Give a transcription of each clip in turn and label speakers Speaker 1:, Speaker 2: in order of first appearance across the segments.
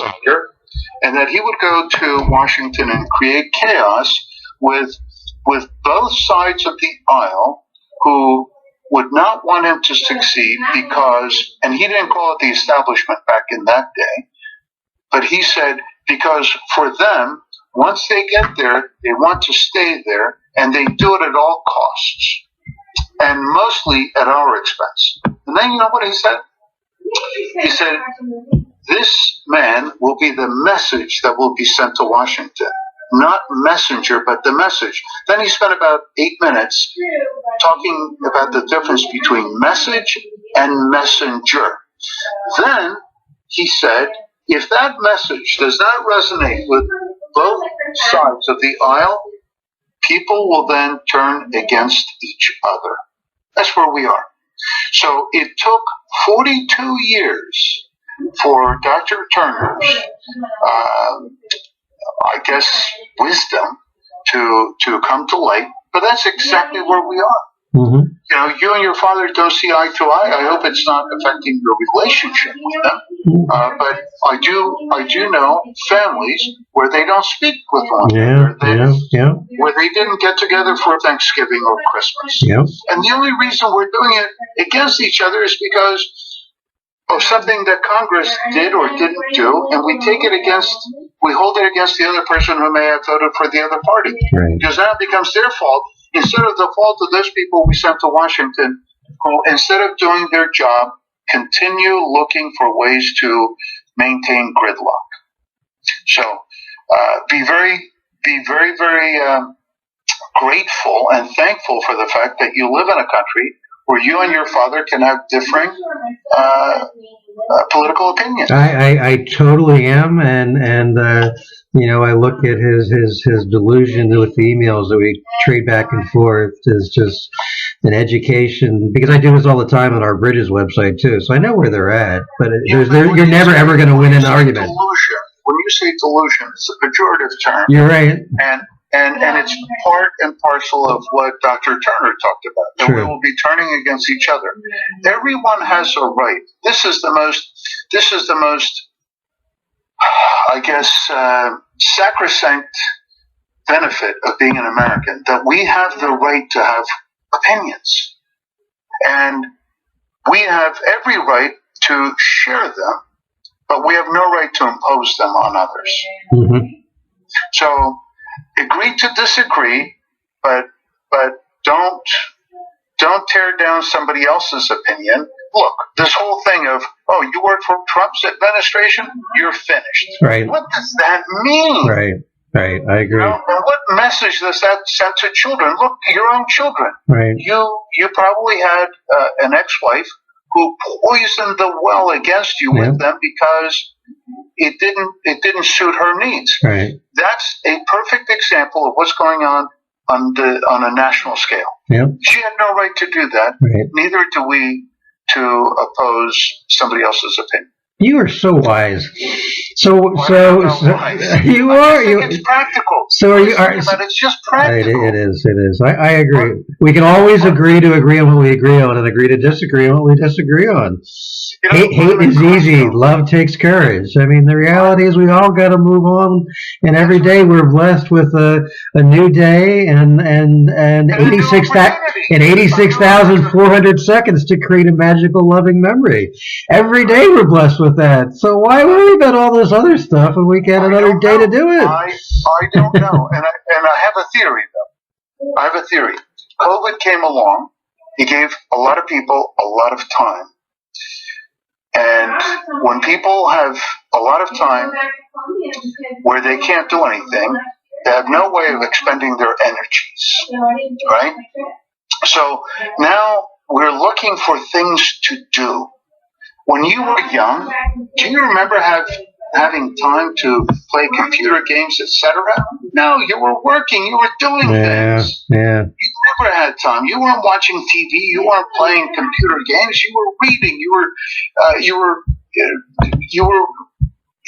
Speaker 1: outsider, and that he would go to Washington and create chaos with both sides of the aisle who would not want him to succeed because, and he didn't call it the establishment back in that day, but he said because for them, once they get there, they want to stay there, and they do it at all costs, and mostly at our expense. And then you know what he said? He said, this man will be the message that will be sent to Washington. Not messenger, but the message. Then he spent about 8 minutes talking about the difference between message and messenger. Then he said, if that message does not resonate with both sides of the aisle, people will then turn against each other. That's where we are. So it took 42 years for Dr. Turner's, I guess, wisdom to come to light. But that's exactly where we are.
Speaker 2: Mm-hmm.
Speaker 1: You know, you and your father don't see eye to eye. I hope it's not affecting your relationship with them. But I do know families where they don't speak with one another. Where they didn't get together for Thanksgiving or Christmas.
Speaker 2: Yeah.
Speaker 1: And the only reason we're doing it against each other is because of something that Congress did or didn't do, and we hold it against the other person who may have voted for the other party.
Speaker 2: Right.
Speaker 1: Because now it becomes their fault. Instead of the fault of those people we sent to Washington, who, instead of doing their job, continue looking for ways to maintain gridlock. So be very, very grateful and thankful for the fact that you live in a country where you and your father can have differing political opinions.
Speaker 2: I totally am, and you know, I look at his delusion with the emails that we trade back and forth is just an education, because I do this all the time on our Bridges website too, so I know where they're at, but you're never ever going to win an argument.
Speaker 1: Delusion. When you say delusion, it's a pejorative term.
Speaker 2: You're right.
Speaker 1: And it's part and parcel of what Dr. Turner talked about, that
Speaker 2: True.
Speaker 1: we will be turning against each other. Everyone has a right. This is the most, I guess, sacrosanct benefit of being an American, that we have the right to have opinions. And we have every right to share them, but we have no right to impose them on others.
Speaker 2: Mm-hmm.
Speaker 1: So, agree to disagree, but don't tear down somebody else's opinion. Look, this whole thing of, oh, you work for Trump's administration, you're finished.
Speaker 2: Right.
Speaker 1: What does that mean?
Speaker 2: Right. I agree.
Speaker 1: You know, and what message does that send to children? Look, your own children.
Speaker 2: Right.
Speaker 1: You probably had an ex-wife who poisoned the well against you with them because it didn't suit her needs.
Speaker 2: Right.
Speaker 1: That's a perfect example of what's going on a national scale.
Speaker 2: Yep.
Speaker 1: She had no right to do that.
Speaker 2: Right.
Speaker 1: Neither do we to oppose somebody else's opinion.
Speaker 2: You are so wise. So you
Speaker 1: are. It's practical.
Speaker 2: So are you?
Speaker 1: But it's just practical.
Speaker 2: It is. I agree. We can always agree to agree on what we agree on, and agree to disagree on what we disagree on. Hate is easy. Love takes courage. I mean, the reality is we all got to move on, and every day we're blessed with a new day and 86,400 seconds to create a magical, loving memory. Every day we're blessed with that. So why worry about all this other stuff when we get another day to do it?
Speaker 1: I don't know, and I have a theory though. I have a theory. COVID came along. It gave a lot of people a lot of time. And when people have a lot of time where they can't do anything, they have no way of expending their energies, right? So now we're looking for things to do. When you were young, do you remember having time to play computer games, etc.? No, you were working, you were doing things.
Speaker 2: Yeah.
Speaker 1: You never had time. You weren't watching TV. You weren't playing computer games. You were reading. You were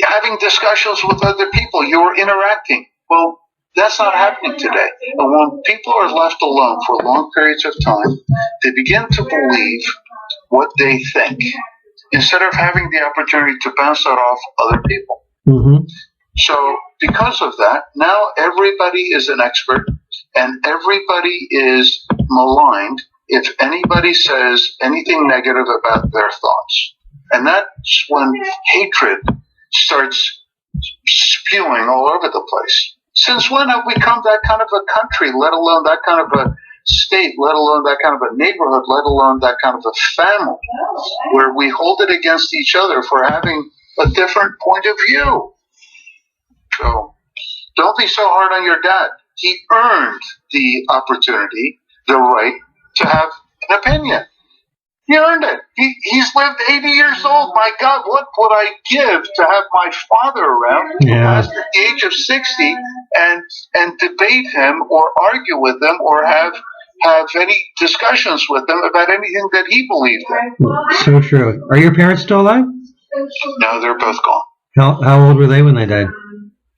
Speaker 1: having discussions with other people. You were interacting. Well, that's not happening today. And when people are left alone for long periods of time, they begin to believe what they think, instead of having the opportunity to bounce that off other people.
Speaker 2: Mm-hmm.
Speaker 1: So because of that, now everybody is an expert and everybody is maligned if anybody says anything negative about their thoughts. And that's when hatred starts spewing all over the place. Since when have we become that kind of a country, let alone that kind of a state, let alone that kind of a neighborhood, let alone that kind of a family, where we hold it against each other for having a different point of view? So don't be so hard on your dad. He earned the opportunity, the right to have an opinion. He earned it. He's lived 80 years old. My God, what would I give to have my father around past the age of 60 and debate him or argue with him or have any discussions with him about anything that he believed in.
Speaker 2: So true. Are your parents still alive?
Speaker 1: No, they're both gone.
Speaker 2: How old were they when they died?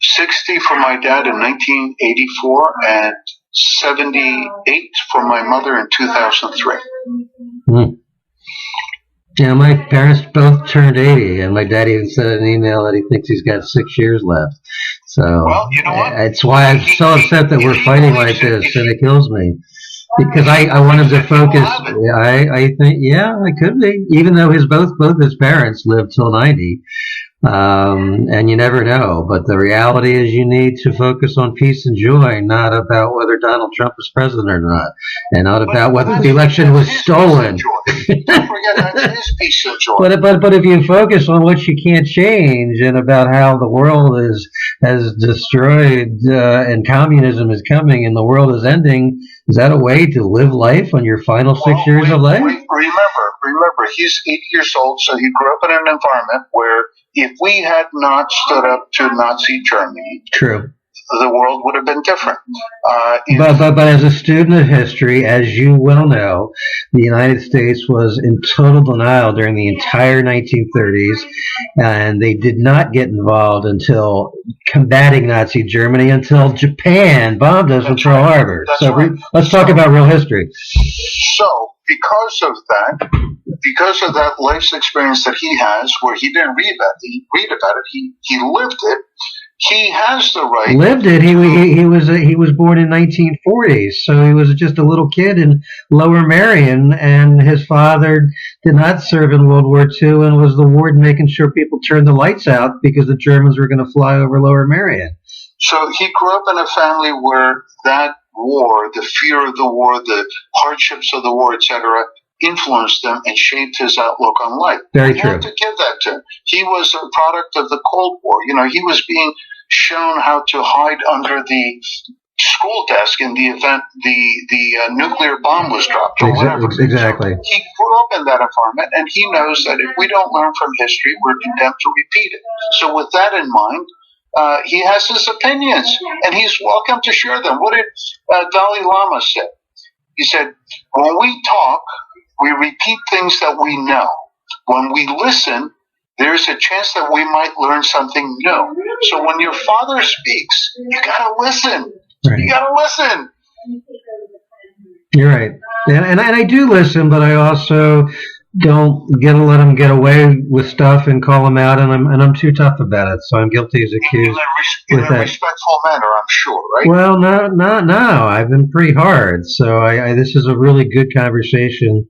Speaker 1: 60 for my dad in 1984 and 78 for my mother in 2003.
Speaker 2: Hmm. Yeah, my parents both turned 80, and my dad even sent an email that he thinks he's got 6 years left. So,
Speaker 1: well, you know what?
Speaker 2: It's why I'm so upset that we're fighting like this, and it kills me. Because I want him to focus. I think, yeah, it could be. Even though both his parents lived till 90. And you never know. But the reality is you need to focus on peace and joy, not about whether Donald Trump is president or not, and not about whether the election was stolen.
Speaker 1: Don't forget that's his peace and joy.
Speaker 2: But if you focus on what you can't change and about how the world has destroyed and communism is coming and the world is ending, is that a way to live life on your final 6 years of life?
Speaker 1: Remember, he's 80 years old, so he grew up in an environment where if we had not stood up to Nazi Germany,
Speaker 2: true,
Speaker 1: the world would have been different.
Speaker 2: But as a student of history, as you well know, the United States was in total denial during the entire 1930s, and they did not get involved until combating Nazi Germany until Japan bombed us with Pearl Harbor. Let's talk about real history.
Speaker 1: So, because of that life's experience that he has, where he didn't read about it, he lived it. He has the right.
Speaker 2: Lived it. He was born in 1940s, so he was just a little kid in Lower Merion, and his father did not serve in World War II and was the warden making sure people turned the lights out because the Germans were going to fly over Lower Merion.
Speaker 1: So he grew up in a family where that war, the fear of the war, the hardships of the war, etc., influenced him and shaped his outlook on life.
Speaker 2: Very true.
Speaker 1: You have to give that to him. He was a product of the Cold War. You know, he was being shown how to hide under the school desk in the event the nuclear bomb was dropped or whatever.
Speaker 2: Exactly.
Speaker 1: So he grew up in that environment, and he knows that if we don't learn from history, we're condemned to repeat it. So with that in mind, he has his opinions, and he's welcome to share them. What did Dalai Lama say? He said, when we talk, we repeat things that we know. When we listen, there's a chance that we might learn something new. So when your father speaks, you gotta listen. Right. You gotta listen.
Speaker 2: You're right, and I do listen, but I also don't let him get away with stuff and call him out, and I'm too tough about it. So I'm guilty as accused
Speaker 1: in a respectful manner, I'm sure, right?
Speaker 2: Well, no. I've been pretty hard. So this is a really good conversation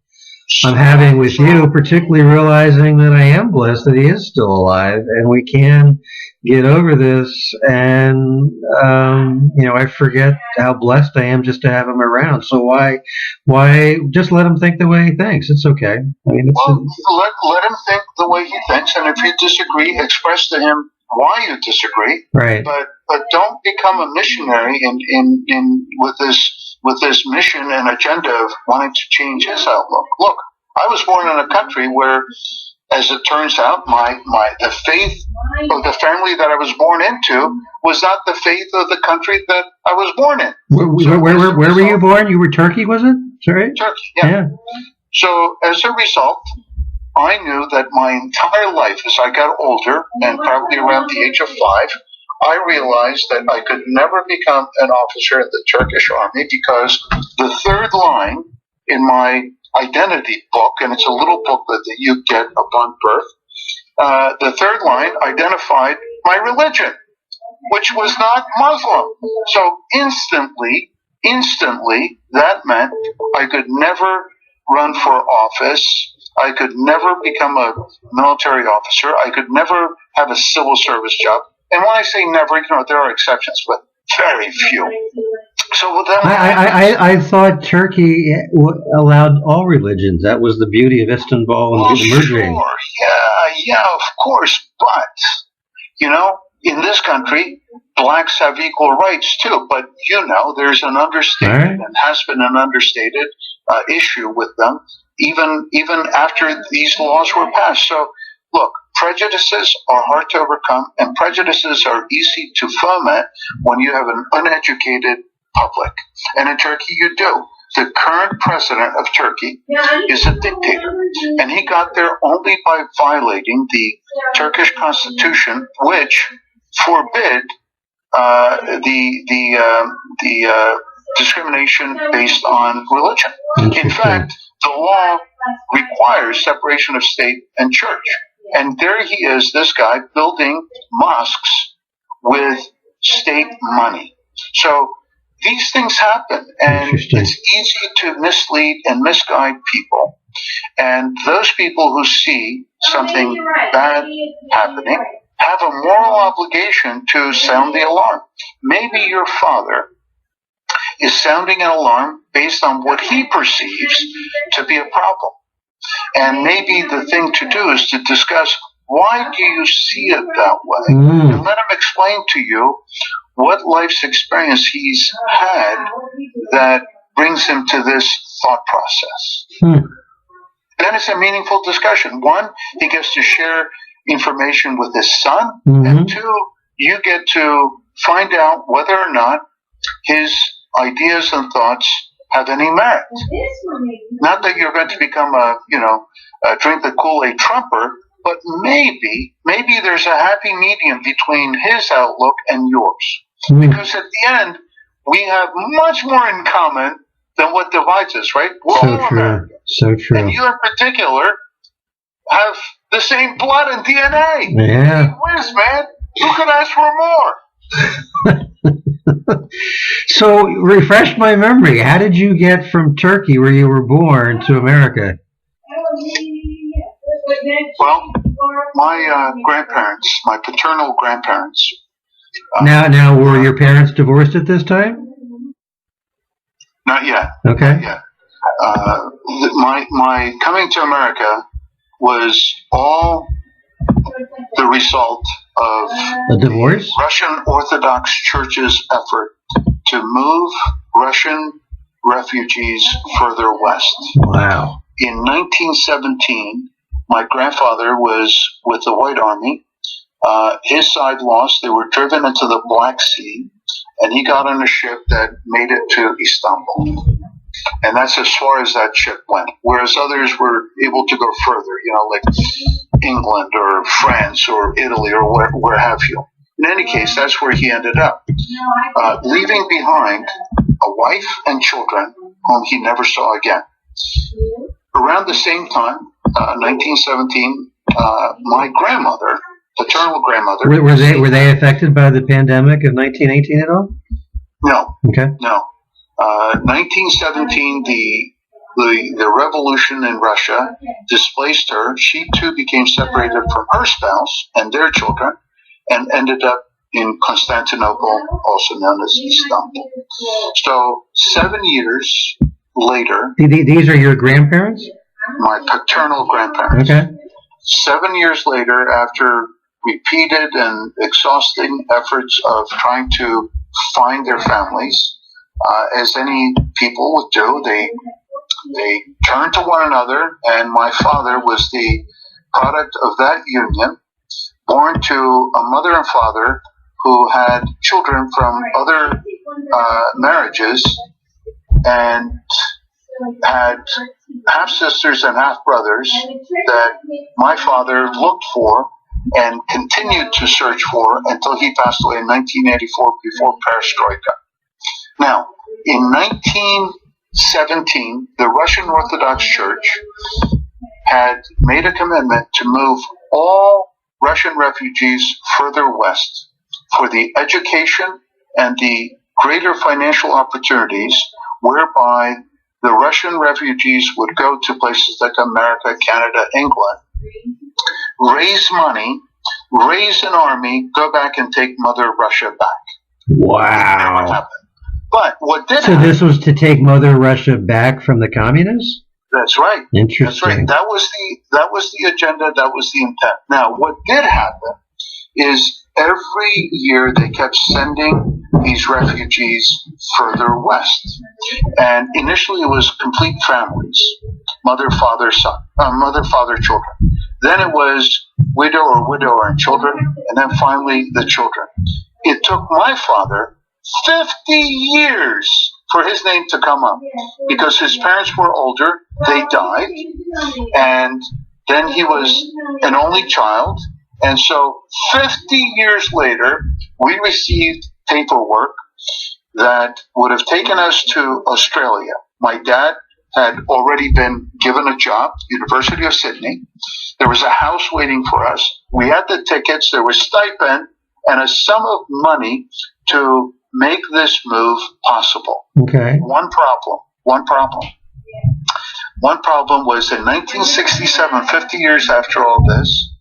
Speaker 2: I'm having with you, particularly realizing that I am blessed that he is still alive, and we can get over this. And I forget how blessed I am just to have him around. So why just let him think the way he thinks? It's okay. I mean,
Speaker 1: let him think the way he thinks, and if you disagree, express to him why you disagree.
Speaker 2: Right.
Speaker 1: But don't become a missionary in with this mission and agenda of wanting to change his outlook. Look, I was born in a country where, as it turns out, the faith of the family that I was born into was not the faith of the country that I was born in.
Speaker 2: Where were you born? You were Turkey, was it? Sorry?
Speaker 1: Turkey, yeah. So as a result, I knew that my entire life, as I got older, and probably around the age of 5, I realized that I could never become an officer in the Turkish army because the third line in my identity book, and it's a little booklet that you get upon birth, the third line identified my religion, which was not Muslim. So instantly, that meant I could never run for office. I could never become a military officer. I could never have a civil service job. And when I say never, there are exceptions, but very few. So then
Speaker 2: I thought Turkey allowed all religions. That was the beauty of Istanbul and the merging.
Speaker 1: Sure, yeah, of course. But, in this country, blacks have equal rights too. But, there's an understated and has been an understated issue with them, even after these laws were passed. So, look, prejudices are hard to overcome, and prejudices are easy to foment when you have an uneducated public. And in Turkey, you do. The current president of Turkey is a dictator, and he got there only by violating the Turkish constitution, which forbid the discrimination based on religion. In fact, the law requires separation of state and church. And there he is, this guy, building mosques with state money. So these things happen, and it's easy to mislead and misguide people. And those people who see something bad happening have a moral obligation to sound the alarm. Maybe your father is sounding an alarm based on what he perceives to be a problem. And maybe the thing to do is to discuss, why do you see it that way? And let him explain to you what life's experience he's had that brings him to this thought process. Then it's a meaningful discussion. One, he gets to share information with his son, and two, you get to find out whether or not his ideas and thoughts have any merit. Not that you're going to become a drink the Kool-Aid Trumper, but maybe there's a happy medium between his outlook and yours. Because at the end, we have much more in common than what divides us, right? We're all Americans.
Speaker 2: So true.
Speaker 1: And you in particular have the same blood and DNA.
Speaker 2: Yeah.
Speaker 1: Whiz, man. Who could ask for more?
Speaker 2: So, refresh my memory. How did you get from Turkey, where you were born, to America?
Speaker 1: Well, my grandparents, my paternal grandparents.
Speaker 2: Now, were your parents divorced at this time?
Speaker 1: Not yet.
Speaker 2: Okay.
Speaker 1: Not yet. My coming to America was all the result of
Speaker 2: a divorce?
Speaker 1: Russian Orthodox Church's effort to move Russian refugees further west.
Speaker 2: Wow.
Speaker 1: In 1917, my grandfather was with the White Army. His side lost. They were driven into the Black Sea, and he got on a ship that made it to Istanbul. And that's as far as that ship went, whereas others were able to go further, like England or France or Italy or where have you. In any case, that's where he ended up, leaving behind a wife and children whom he never saw again. Around the same time, 1917, my grandmother, paternal grandmother...
Speaker 2: Were they affected by the pandemic of 1918 at all?
Speaker 1: No.
Speaker 2: Okay.
Speaker 1: No. 1917, the revolution in Russia displaced her. She too became separated from her spouse and their children, and ended up in Constantinople, also known as Istanbul. So 7 years later...
Speaker 2: These are your grandparents?
Speaker 1: My paternal grandparents.
Speaker 2: Okay.
Speaker 1: 7 years later, after repeated and exhausting efforts of trying to find their families, as any people would do, they turned to one another, and my father was the product of that union, born to a mother and father who had children from other marriages, and had half-sisters and half-brothers that my father looked for and continued to search for until he passed away in 1984 before Perestroika. Now, in 1917, the Russian Orthodox Church had made a commitment to move all Russian refugees further west for the education and the greater financial opportunities whereby the Russian refugees would go to places like America, Canada, England, raise money, raise an army, go back and take Mother Russia back.
Speaker 2: Wow.
Speaker 1: It never happened. But what did
Speaker 2: So
Speaker 1: happen,
Speaker 2: this was to take Mother Russia back from the communists?
Speaker 1: that's right.
Speaker 2: Interesting.
Speaker 1: That's right. That was the agenda, that was the intent. Now, what did happen is every year they kept sending these refugees further west. And initially it was complete families, mother, father, son, mother, father, children. Then it was widower and children, and then finally the children. It took my father 50 years for his name to come up because his parents were older, they died, and then he was an only child. And so 50 years later, we received paperwork that would have taken us to Australia. My dad had already been given a job, University of Sydney. There was a house waiting for us. We had the tickets, there was stipend, and a sum of money to make this move possible.
Speaker 2: Okay.
Speaker 1: One problem was in 1967, 50 years after all this,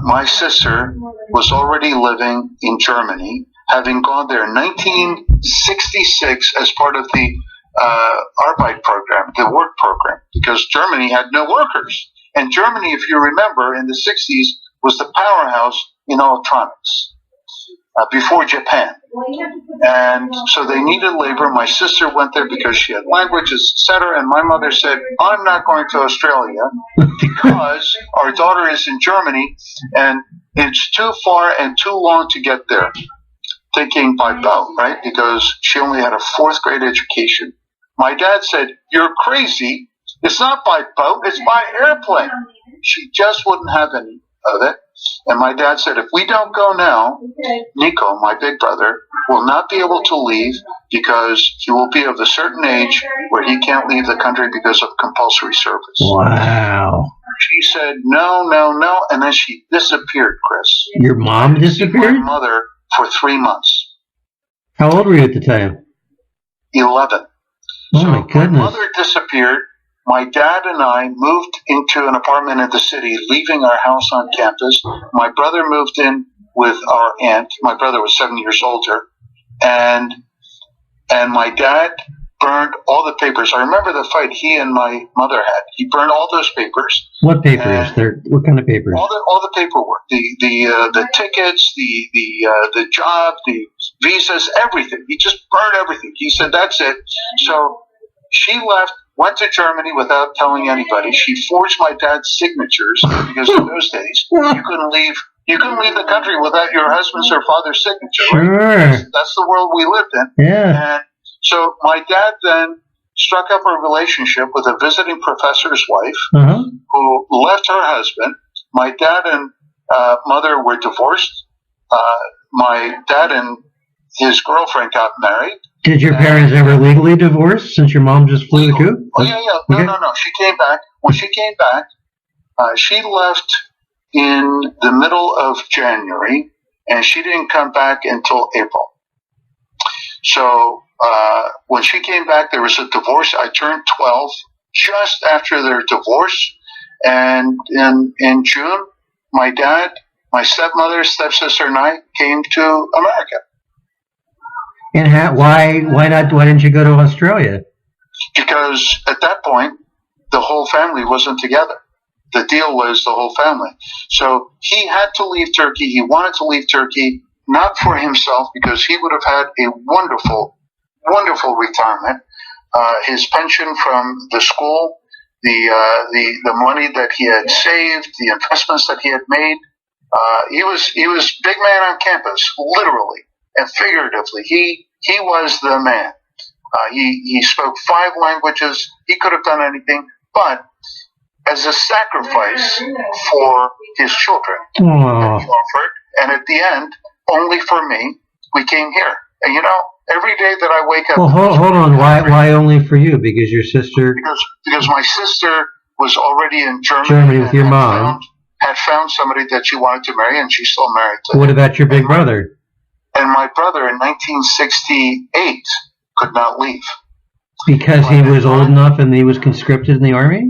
Speaker 1: my sister was already living in Germany, having gone there in 1966 as part of the Arbeit program, the work program, because Germany had no workers. And Germany, if you remember, in the 60s was the powerhouse in electronics before Japan. And so they needed labor. My sister went there because she had languages, etc. And my mother said, I'm not going to Australia because our daughter is in Germany and it's too far and too long to get there. Thinking by boat, right? Because she only had a 4th grade education. My dad said, you're crazy. It's not by boat, it's by airplane. She just wouldn't have any of it. And my dad said, if we don't go now, Nico, my big brother, will not be able to leave because he will be of a certain age where he can't leave the country because of compulsory service.
Speaker 2: Wow.
Speaker 1: She said, no, and then she disappeared, Chris.
Speaker 2: Your mom disappeared?
Speaker 1: My mother for 3 months.
Speaker 2: How old were you at the time?
Speaker 1: 11.
Speaker 2: Oh,
Speaker 1: so
Speaker 2: my goodness.
Speaker 1: My mother disappeared. My dad and I moved into an apartment in the city, leaving our house on campus. My brother moved in with our aunt. My brother was 7 years older. And my dad burned all the papers. I remember the fight he and my mother had. He burned all those papers.
Speaker 2: What papers? What kind of papers?
Speaker 1: All the paperwork, the tickets, the job, the visas, everything. He just burned everything. He said, "That's it." So she left, went to Germany without telling anybody. She forged my dad's signatures because in those days you couldn't leave the country without your husband's or father's signature.
Speaker 2: Sure.
Speaker 1: Right? That's the world we lived in.
Speaker 2: Yeah.
Speaker 1: And so my dad then struck up a relationship with a visiting professor's wife who left her husband. My dad and mother were divorced. My dad and his girlfriend got married.
Speaker 2: Did your parents ever legally divorce since your mom just flew the coop?
Speaker 1: Oh, yeah. No. She came back. When she came back, she left in the middle of January, and she didn't come back until April. So when she came back, there was a divorce. I turned 12 just after their divorce. And in June, my dad, my stepmother, stepsister, and I came to America.
Speaker 2: And why didn't you go to Australia?
Speaker 1: Because at that point, the whole family wasn't together. The deal was the whole family. So he had to leave Turkey. He wanted to leave Turkey, not for himself, because he would have had a wonderful, wonderful retirement. His pension from the school, the money that he had saved, the investments that he had made. He was big man on campus, literally and figuratively. He was the man. He spoke 5 languages. He could have done anything, but as a sacrifice for his children, he offered. And at the end, only for me, we came here. And every day that I wake up.
Speaker 2: Well, hold on. Why only for you? Because your sister.
Speaker 1: Because my sister was already in Germany.
Speaker 2: Germany with your mom.
Speaker 1: had found somebody that she wanted to marry, and she's still married to him.
Speaker 2: What about your big brother?
Speaker 1: And my brother in 1968 could not leave.
Speaker 2: Because he was old enough and he was conscripted in the army?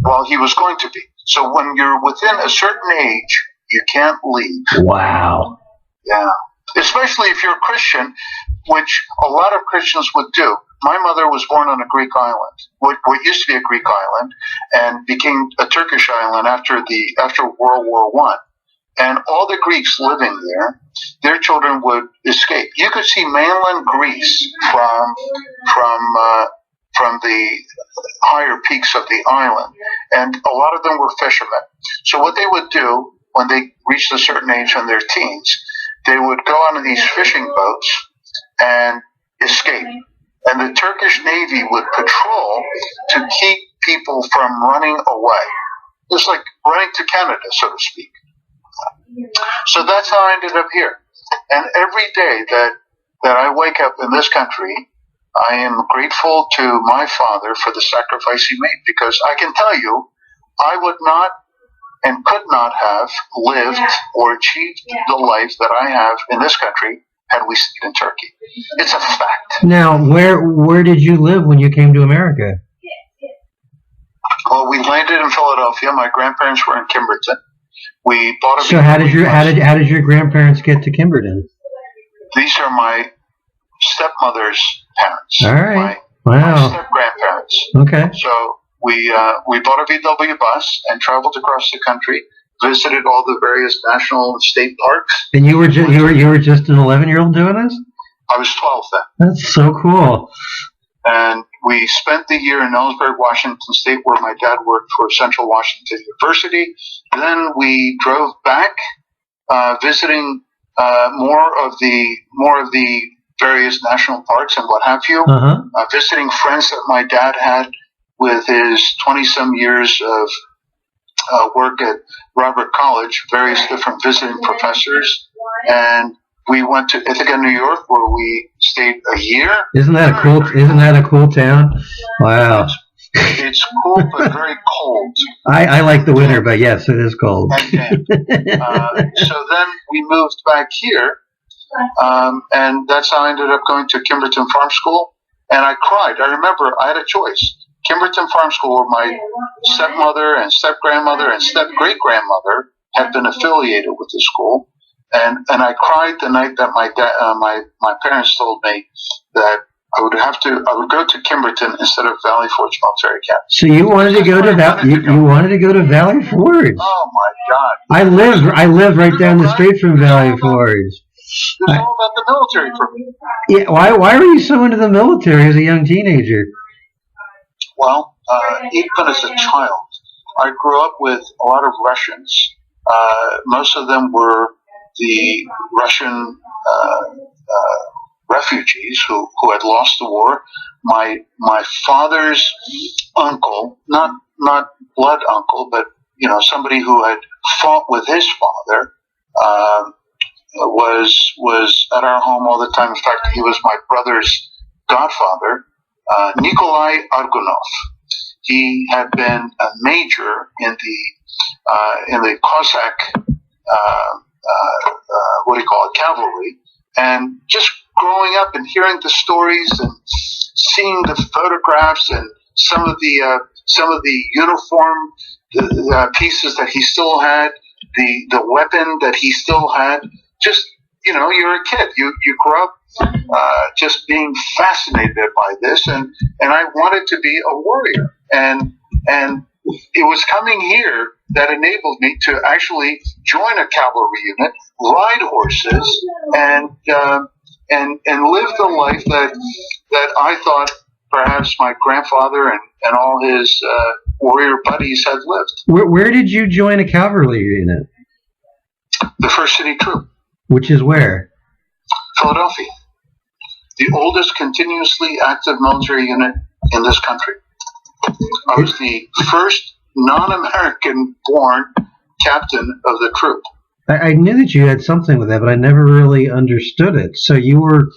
Speaker 1: Well, he was going to be. So when you're within a certain age, you can't leave.
Speaker 2: Wow.
Speaker 1: Yeah. Especially if you're a Christian, which a lot of Christians would do. My mother was born on a Greek island, what used to be a Greek island, and became a Turkish island after World War I. And all the Greeks living there, their children would escape. You could see mainland Greece from the higher peaks of the island, and a lot of them were fishermen. So what they would do when they reached a certain age in their teens, they would go on these fishing boats and escape. And the Turkish Navy would patrol to keep people from running away. It's like running to Canada, so to speak. So that's how I ended up here. And every day that I wake up in this country, I am grateful to my father for the sacrifice he made, because I can tell you, I would not and could not have lived or achieved the life that I have in this country had we stayed in Turkey. It's a fact.
Speaker 2: Now, where did you live when you came to America?
Speaker 1: Well, we landed in Philadelphia. My grandparents were in Kimberton. We bought a.
Speaker 2: So how did your grandparents get to Kimberton?
Speaker 1: These are my stepmother's parents.
Speaker 2: All right.
Speaker 1: My step grandparents.
Speaker 2: Okay.
Speaker 1: So we bought a VW bus and traveled across the country, visited all the various national and state parks.
Speaker 2: And you were just an 11-year-old doing this?
Speaker 1: I was 12 then.
Speaker 2: That's so cool.
Speaker 1: And we spent the year in Ellensburg, Washington State, where my dad worked for Central Washington University. Then we drove back, visiting more of the various national parks and what have you. Visiting friends that my dad had with his 20-some years of work at Robert College, various different visiting professors, and we went to Ithaca, New York, where we stayed a year.
Speaker 2: Isn't that a cool town? Wow.
Speaker 1: It's cool, but very cold.
Speaker 2: I like the winter, but yes, it is cold.
Speaker 1: Okay. So then we moved back here, and that's how I ended up going to Kimberton Farm School. And I cried. I remember I had a choice. Kimberton Farm School, where my stepmother and step-grandmother and step-great-grandmother had been affiliated with the school. And I cried the night that my parents told me that I would go to Kimberton instead of Valley Forge Military Academy.
Speaker 2: So you wanted to go to you wanted to go to Valley Forge?
Speaker 1: Oh my God!
Speaker 2: I live right down the street from Valley Forge.
Speaker 1: It's all about the military for me.
Speaker 2: Yeah. Why were you so into the military as a young teenager?
Speaker 1: Well, even as a child, I grew up with a lot of Russians. Most of them were the Russian refugees who had lost the war. My father's uncle, not blood uncle, but somebody who had fought with his father, was at our home all the time. In fact, he was my brother's godfather, Nikolai Argunov. He had been a major in the Cossack cavalry, and just growing up and hearing the stories and seeing the photographs and some of the uniform pieces that he still had, the weapon that he still had. Just you're a kid. You grow up just being fascinated by this, and I wanted to be a warrior, and it was coming here that enabled me to actually join a cavalry unit, ride horses, and live the life that I thought perhaps my grandfather and all his warrior buddies had lived.
Speaker 2: Where did you join a cavalry unit?
Speaker 1: The 1st City Troop.
Speaker 2: Which is where?
Speaker 1: Philadelphia. The oldest continuously active military unit in this country. I was the first non-American born captain of the troop.
Speaker 2: I knew that you had something with that, but I never really understood it. So you were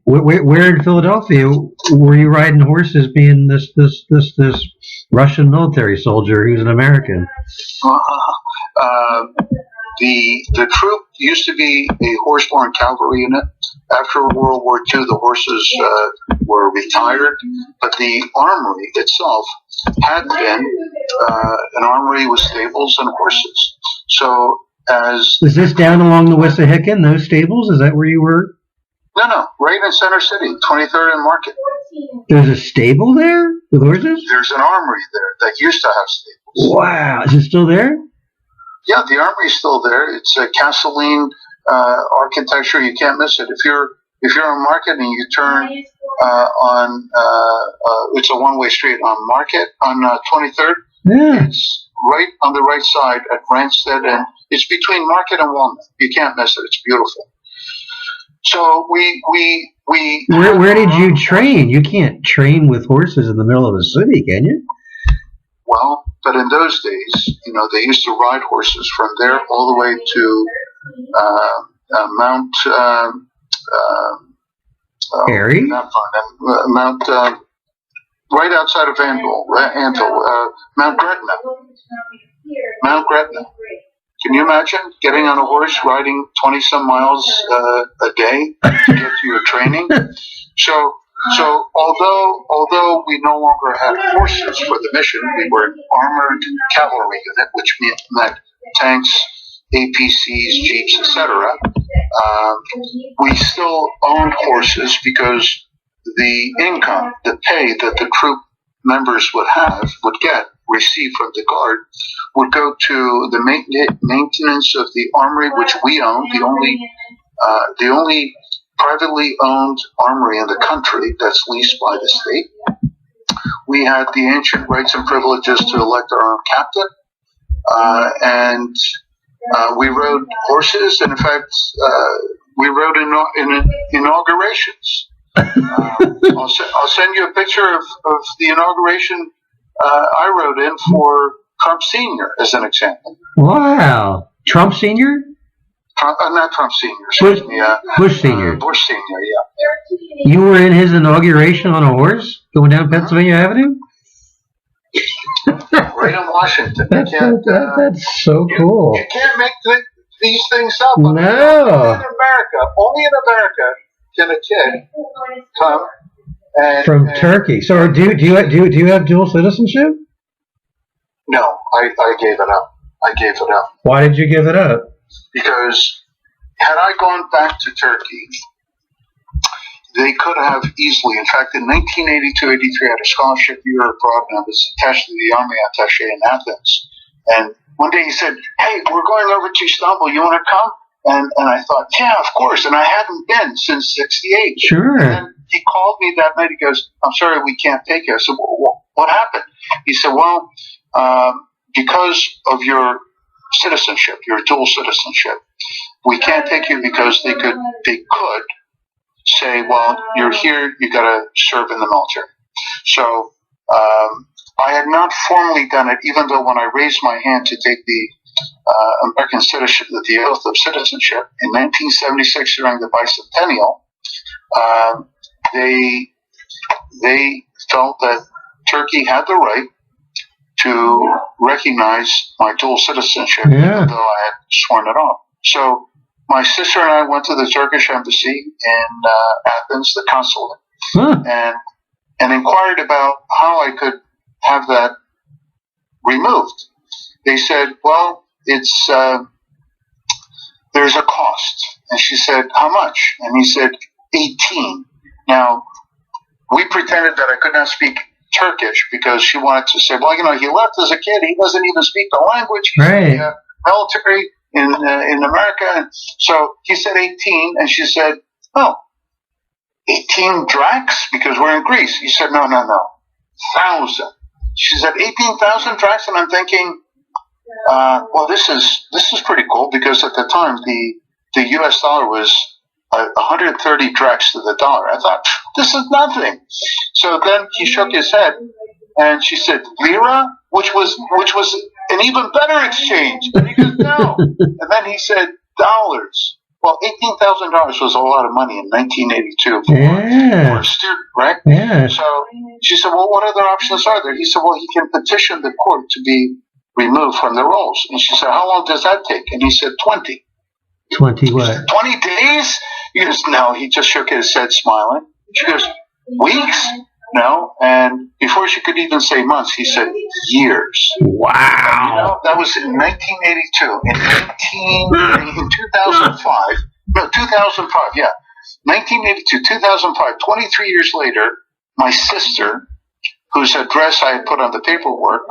Speaker 2: where in Philadelphia were you riding horses, being this Russian military soldier who's an American?
Speaker 1: The troop used to be a horse-borne cavalry unit. After World War II, the horses were retired, but the armory itself had been an armory with stables and horses. So
Speaker 2: is this down along the Wissahickon, those stables? Is that where you were?
Speaker 1: No, right in Center City, 23rd and Market.
Speaker 2: There's a stable there with horses?
Speaker 1: There's an armory there that used to have stables.
Speaker 2: Wow, is it still there?
Speaker 1: Yeah, the armory's still there. It's a Castelline architecture. You can't miss it. If you're on Market and you turn on, it's a one-way street on Market on 23rd.
Speaker 2: Yeah.
Speaker 1: It's right on the right side at Randstead, and it's between Market and Walnut. You can't miss it. It's beautiful. So we.
Speaker 2: Where did you train? You can't train with horses in the middle of a city, can you?
Speaker 1: Well, but in those days, they used to ride horses from there all the way to Mount
Speaker 2: Harry?
Speaker 1: Not fun. Mount right outside of Anvil, Mount Gretna. Mount Gretna. Can you imagine getting on a horse, riding 20-some miles a day to get to your training? So although we no longer had horses for the mission, we were an armored cavalry unit, which meant tanks, APCs, jeeps, etc. We still owned horses because the income, the pay that the troop members would receive from the guard, would go to the maintenance of the armory, which we owned, the only privately owned armory in the country that's leased by the state. We had the ancient rights and privileges to elect our own captain, and we rode horses, and in fact, we rode in inaugurations. I'll send you a picture of the inauguration I rode in for Trump Sr. as an example.
Speaker 2: Wow. Trump Sr.?
Speaker 1: Not Trump Sr., excuse me.
Speaker 2: Bush Sr.
Speaker 1: Bush Sr., yeah.
Speaker 2: You were in his inauguration on a horse going down Pennsylvania Avenue?
Speaker 1: Right in Washington.
Speaker 2: That's so cool.
Speaker 1: You can't make these things up.
Speaker 2: No.
Speaker 1: Only in America can a kid come
Speaker 2: from Turkey. So do you have dual citizenship?
Speaker 1: No, I gave it up.
Speaker 2: Why did you give it up?
Speaker 1: Because had I gone back to Turkey, they could have easily. In fact, in 1982-83, I had a scholarship year abroad, and I was attached to the army attaché in Athens. And one day he said, "Hey, we're going over to Istanbul. You want to come?" And I thought, yeah, of course. And I hadn't been since '68.
Speaker 2: Sure.
Speaker 1: And then he called me that night. He goes, "I'm sorry, we can't take you." I said, well, "What happened?" He said, "Well, because of your citizenship, your dual citizenship, we can't take you because they could say, well, you're here, you got to serve in the military." So I had not formally done it, even though when I raised my hand to take the American citizenship, the oath of citizenship in 1976 during the bicentennial, they felt that Turkey had the right to recognize my dual citizenship, even though I had sworn it off. So my sister and I went to the Turkish embassy in Athens, the consulate, and inquired about how I could have that removed. They said, "Well, it's there's a cost." And she said, "How much?" And he said, 18. Now, we pretended that I could not speak Turkish because she wanted to say, well, he left as a kid. He doesn't even speak the language. He's in the military in America. And so he said 18, and she said, "Oh, 18 drachs because we're in Greece." He said, no, 1,000. She said 18,000 drachs, and I'm thinking, well, this is pretty cool because at the time the U.S. dollar was 130 drachs to the dollar. I thought, this is nothing. So then he shook his head, and she said, "Lira," which was an even better exchange. And he goes, "No." And then he said, "Dollars." Well, $18,000 was a lot of money in 1982 for a student, right?
Speaker 2: Yeah.
Speaker 1: So she said, "Well, what other options are there?" He said, "Well, he can petition the court to be removed from the rolls. And she said, how long does that take? And he said, 20.
Speaker 2: 20 what?
Speaker 1: 20 days? He goes, no. He just shook his head, smiling. She goes, weeks? No. And before she could even say months, he said years.
Speaker 2: Wow.
Speaker 1: That was in 1982. In 2005. No, 2005, yeah. 1982, 2005. 23 years later, my sister, whose address I had put on the paperwork,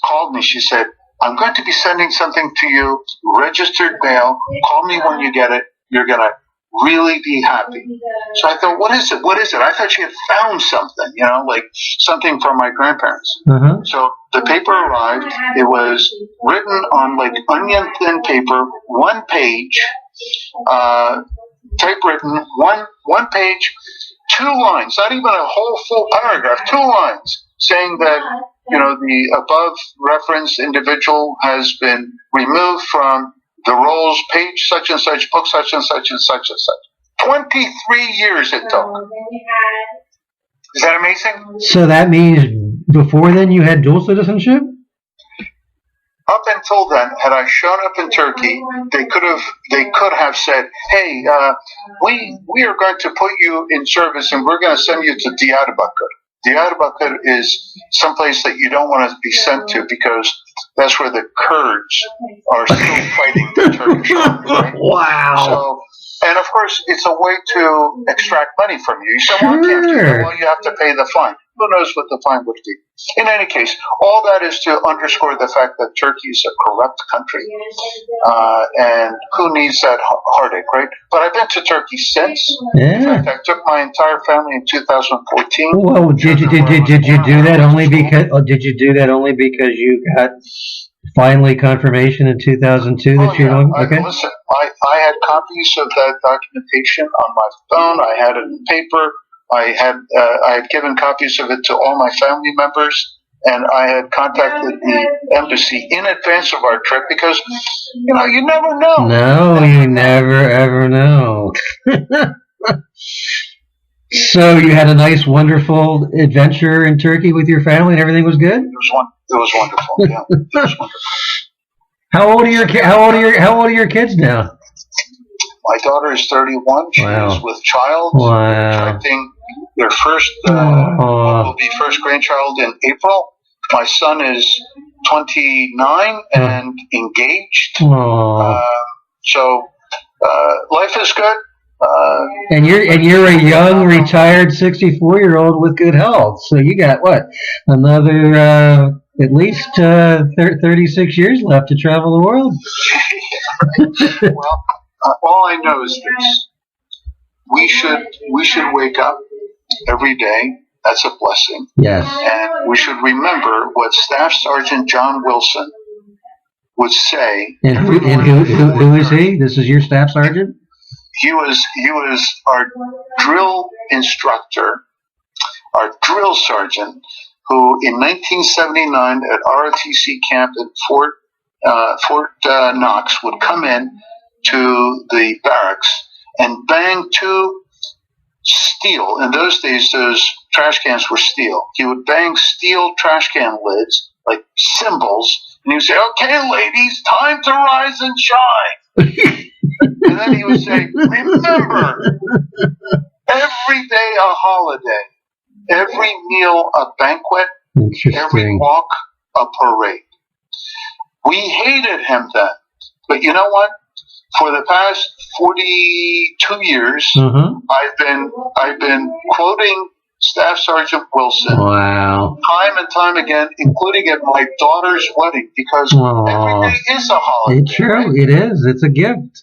Speaker 1: called me. She said, I'm going to be sending something to you, registered mail. Call me when you get it. You're going to really be happy. So I thought, what is it? What is it? I thought she had found something, like something from my grandparents.
Speaker 2: Uh-huh.
Speaker 1: So the paper arrived. It was written on like onion thin paper, one page, typewritten, one page, 2 lines, not even a whole full paragraph, 2 lines saying that, the above referenced individual has been removed from the rolls, page such and such, book such and such and such and such. 23 years it took. Is that amazing?
Speaker 2: So that means before then you had dual citizenship?
Speaker 1: Up until then, had I shown up in Turkey, they could have said, hey, we are going to put you in service and we're going to send you to Diyarbakir. Diyarbakir is someplace that you don't want to be sent to because that's where the Kurds are still fighting the Turkish army. Right?
Speaker 2: Wow.
Speaker 1: So, and of course, it's a way to extract money from you. You say, well, I can't do that. Well, you have to pay the fine. Who knows what the fine would be? In any case, all that is to underscore the fact that Turkey is a corrupt country. And who needs that heartache, right? But I've been to Turkey since.
Speaker 2: Yeah.
Speaker 1: In fact, I took my entire family in 2014.
Speaker 2: Well, did you do that only because? Did you do that only because you got finally confirmation in 2002 that you're going? Okay.
Speaker 1: Listen, I had copies of that documentation on my phone. I had it in paper. I had given copies of it to all my family members, and I had contacted the embassy in advance of our trip because, you never know.
Speaker 2: No, you never ever know. So you had a nice, wonderful adventure in Turkey with your family, and everything was good?
Speaker 1: It was wonderful. Yeah, it was wonderful.
Speaker 2: How old are your kids now?
Speaker 1: My daughter is 31. She is with child.
Speaker 2: Wow.
Speaker 1: Expecting their first will be first grandchild in April. My son is 29 and engaged. So life is good.
Speaker 2: And you're a young retired 64-year-old with good health. So you got what? Another at least 36 years left to travel the world.
Speaker 1: Well, all I know is this: we should wake up every day. That's a blessing.
Speaker 2: Yes.
Speaker 1: And we should remember what Staff Sergeant John Wilson would say.
Speaker 2: And who is he? This is your staff sergeant?
Speaker 1: He was our drill instructor, our drill sergeant, who in 1979 at ROTC camp at Fort Knox would come in to the barracks and bang 2 steel. In those days, those trash cans were steel. He would bang steel trash can lids like cymbals, and he would say, "Okay, ladies, time to rise and shine." And then he would say, "Remember, every day a holiday, every meal a banquet, every walk a parade." We hated him then, but you know what? For the past 42 years, I've been quoting Staff Sergeant Wilson, time and time again, including at my daughter's wedding, because every day is a holiday.
Speaker 2: It's true. Right? It is. It's a gift.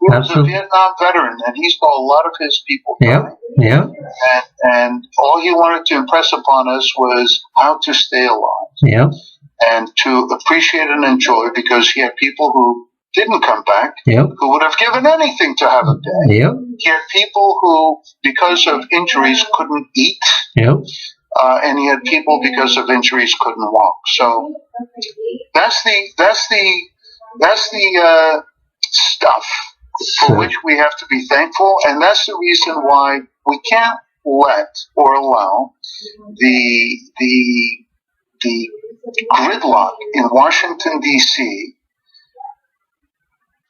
Speaker 1: He was a Vietnam veteran, and he saw a lot of his people dying.
Speaker 2: Yep.
Speaker 1: And all he wanted to impress upon us was how to stay alive.
Speaker 2: Yep.
Speaker 1: And to appreciate and enjoy, because he had people who didn't come back, who would have given anything to have a day. He had people who, because of injuries, couldn't eat. And he had people, because of injuries, couldn't walk. So that's the stuff for which we have to be thankful, and that's the reason why we can't let or allow the gridlock in Washington, D.C.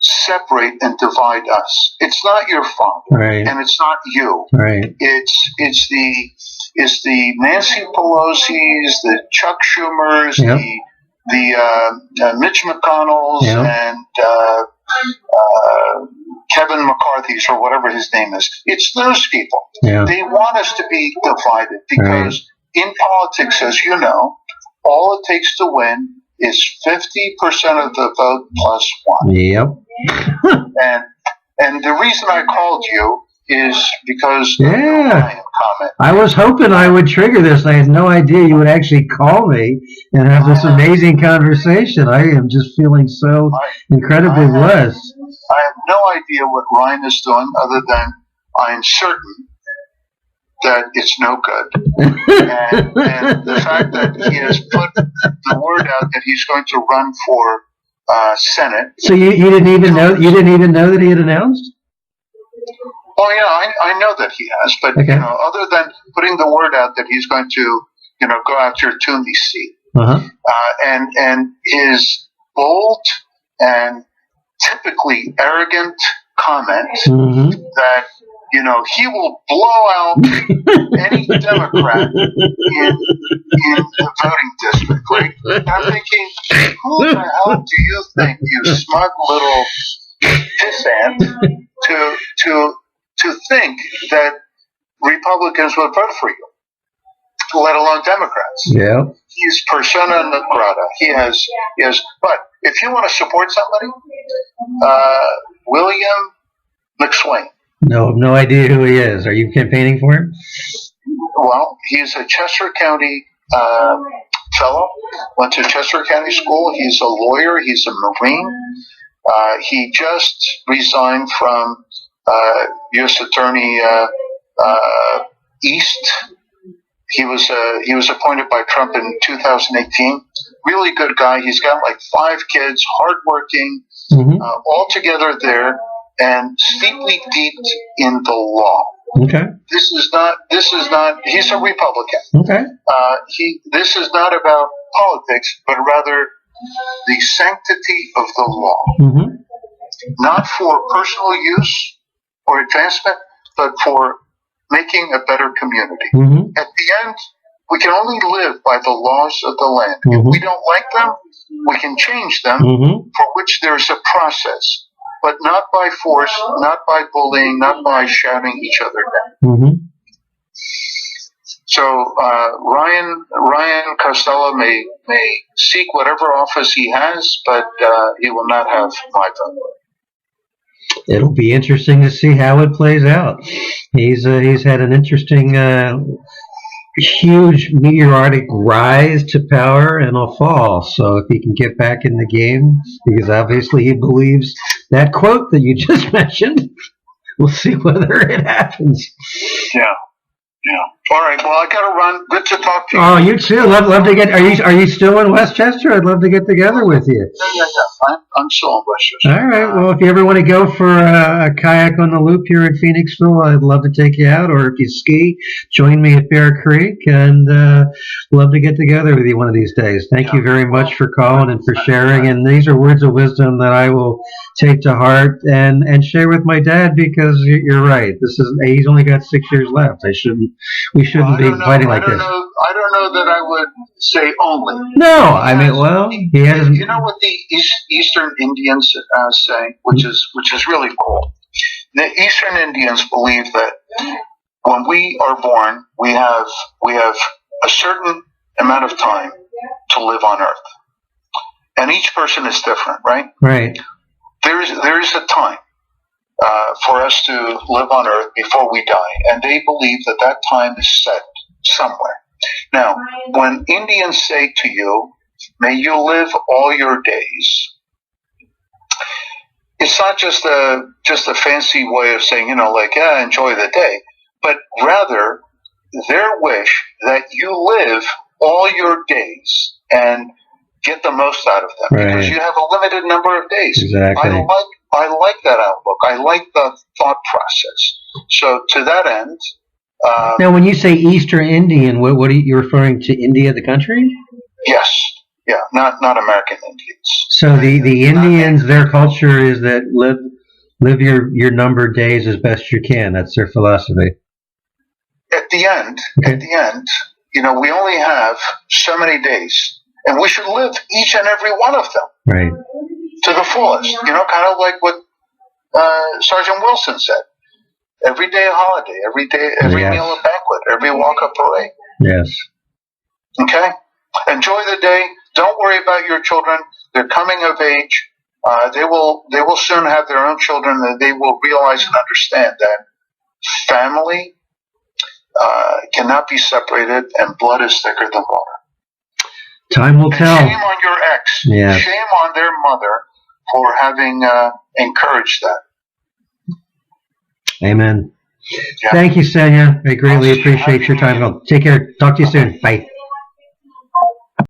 Speaker 1: separate and divide us. It's not your fault,
Speaker 2: right,
Speaker 1: and it's not you.
Speaker 2: right.
Speaker 1: It's the Nancy Pelosi's, the Chuck Schumers,
Speaker 2: Yep.
Speaker 1: the Mitch McConnells,
Speaker 2: Yep.
Speaker 1: and Kevin McCarthy's, or whatever his name is. It's those people.
Speaker 2: Yeah.
Speaker 1: They want us to be divided because in politics, as you know, all it takes to win is 50% of the vote plus one.
Speaker 2: Yep.
Speaker 1: And the reason I called you is because of the
Speaker 2: Yeah.
Speaker 1: Ryan comment.
Speaker 2: I was hoping I would trigger this. I had no idea you would actually call me and have this amazing conversation. I am just feeling so incredibly blessed.
Speaker 1: I have no idea what Ryan is doing other than I'm certain that it's no good. and the fact that he has put the word out that he's going to run for Senate.
Speaker 2: So you didn't even know that he had announced?
Speaker 1: Oh yeah, I know that he has, but
Speaker 2: Okay.
Speaker 1: other than putting the word out that he's going to go after Toomey's seat, and his bold and typically arrogant comment that he will blow out any Democrat in the voting district. Right? I'm thinking, who the hell do you think, you smug little pissant, to think that Republicans would vote for you, let alone Democrats?
Speaker 2: Yeah.
Speaker 1: He's persona non grata. He has. But if you want to support somebody, William McSwain.
Speaker 2: No idea who he is. Are you campaigning for him?
Speaker 1: Well, he's a Chester County fellow. Went to Chester County School. He's a lawyer. He's a Marine. He just resigned from U.S. Attorney East. He was appointed by Trump in 2018. Really good guy. He's got like 5 kids, hardworking, all together there, and steeply deeped in the law.
Speaker 2: Okay.
Speaker 1: This is not. He's a Republican.
Speaker 2: Okay.
Speaker 1: This is not about politics, but rather the sanctity of the law, not for personal use or advancement, but for making a better community. At the end, we can only live by the laws of the land. If we don't like them, we can change them, for which there's a process, but not by force, not by bullying, not by shouting each other down. So Ryan Costello may seek whatever office he has, but he will not have my vote.
Speaker 2: It'll be interesting to see how it plays out. He's had an interesting, huge meteoric rise to power and a fall. So if he can get back in the game, because obviously he believes that quote that you just mentioned, we'll see whether it happens.
Speaker 1: Yeah. All right. Well, I got to run. Good to talk to you.
Speaker 2: Oh, you too. Love to get. Are you still in Westchester? I'd love to get together with you.
Speaker 1: Yeah. I'm still in Westchester.
Speaker 2: All right. Well, if you ever want to go for a kayak on the loop here in Phoenixville, I'd love to take you out. Or if you ski, join me at Bear Creek, and love to get together with you one of these days. Thank you very much for calling and for sharing. And these are words of wisdom that I will take to heart and share with my dad, because you're right. He's only got 6 years left. We shouldn't be fighting like this.
Speaker 1: I don't know that I would say only.
Speaker 2: No, I mean, well, he has.
Speaker 1: You know what the Eastern Indians say, which is really cool. The Eastern Indians believe that when we are born, we have a certain amount of time to live on Earth, and each person is different, right?
Speaker 2: Right.
Speaker 1: There is a time for us to live on Earth before we die, and they believe that time is set somewhere. Now, when Indians say to you, "May you live all your days," it's not just a fancy way of saying, enjoy the day, but rather their wish that you live all your days and get the most out of them, because you have a limited number of days.
Speaker 2: Exactly.
Speaker 1: I like that outlook. I like the thought process. So to that end.
Speaker 2: Now, when you say Eastern Indian, what are you referring to? India, the country?
Speaker 1: Yes. Yeah, not American Indians.
Speaker 2: So the Indians, their culture is that live your numbered days as best you can. That's their philosophy.
Speaker 1: At the end, we only have so many days, and we should live each and every one of them
Speaker 2: Right.
Speaker 1: to the fullest. Kind of like what Sergeant Wilson said. Every day a holiday, every meal a banquet, every walk a parade.
Speaker 2: Yes.
Speaker 1: Okay? Enjoy the day. Don't worry about your children. They're coming of age. They will soon have their own children, and they will realize and understand that family cannot be separated, and blood is thicker than water.
Speaker 2: Time will tell.
Speaker 1: Shame on your ex.
Speaker 2: Yes.
Speaker 1: Shame on their mother for having encouraged that.
Speaker 2: Amen.
Speaker 1: Yeah.
Speaker 2: Thank you, Senya. I greatly appreciate your time. Take care. Talk to you soon. Bye.